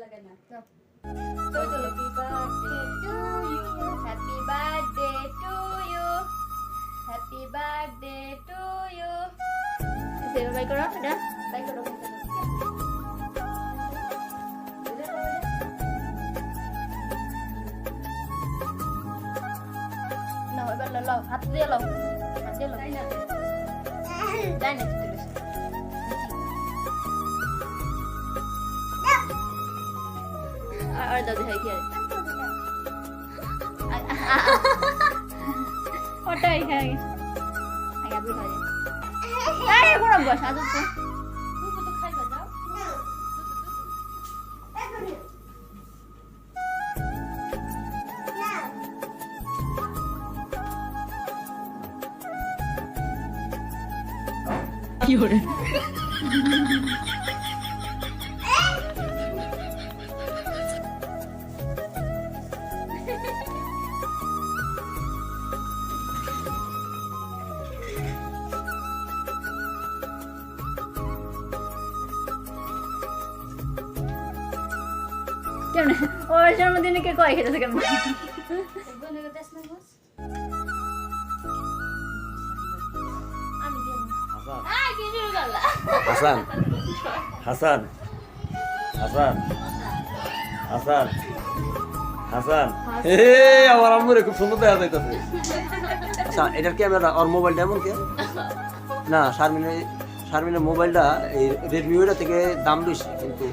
লাগাই না চলো happy birthday to you happy birthday to you সেবা বাই করো এটা বাই করো না এবার লাও হাত দিয়ে লাও তাই না আর দাদি হয় কি ওটাই খাই আগে আপনি খাই আরে কোন বস আজ তো তুমি তো খাইবা যাও কি হরে কেমন ওর জন্মদিনে কে কয় খেতেছে কেমন হাসান হাসান হাসান হাসান হাসান আমার আম্মুরে খুব সুন্দর দেখা যাইতেছে। আচ্ছা এটার ক্যামেরা ওর মোবাইলটা এমন কে না শারমিনের মোবাইলটা এই রেডমি ওটা থেকে দাম বেশি কিন্তু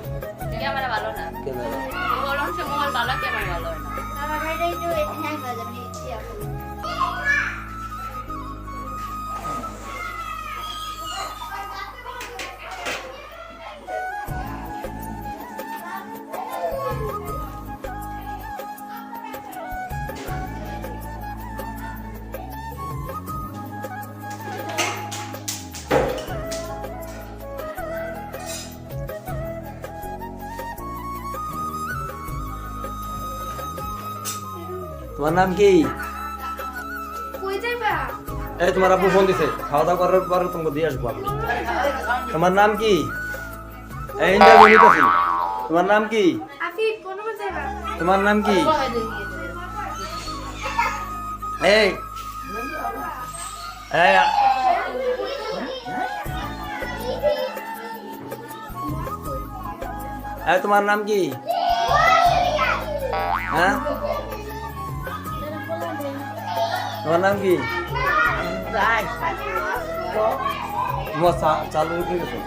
ক্যামেরা ভালো না ক্যামেরা মোবাইল ভালো ক্যামেরা ভালো না আমার এটাই তো হ্যাং হয়ে যাবে তোমার নাম কি? এই তোমার আব্বু ফোন দিছে, খাওয়া দাওয়া করার পর তোমাকে দিয়ে আসবো আমি। তোমার নাম কি? এই ইন্টারভিউ নিতেছি। তোমার নাম কি? তোমার নাম কি? এই এই এই তোমার নাম কি? হ্যাঁ তোমার নাম কি? চালু উঠে গেছে।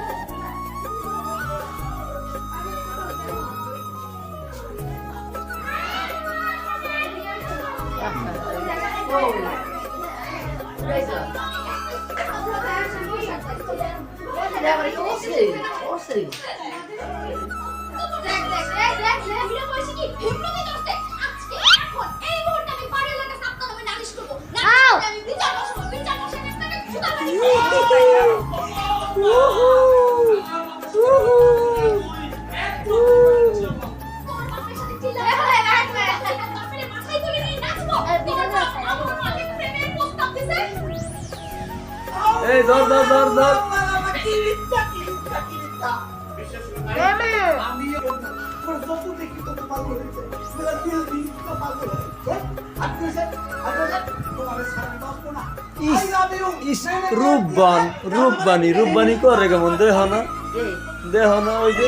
এই ধর ধর ধর ধর রূপবানি করে কেমন দেহ না ওই যে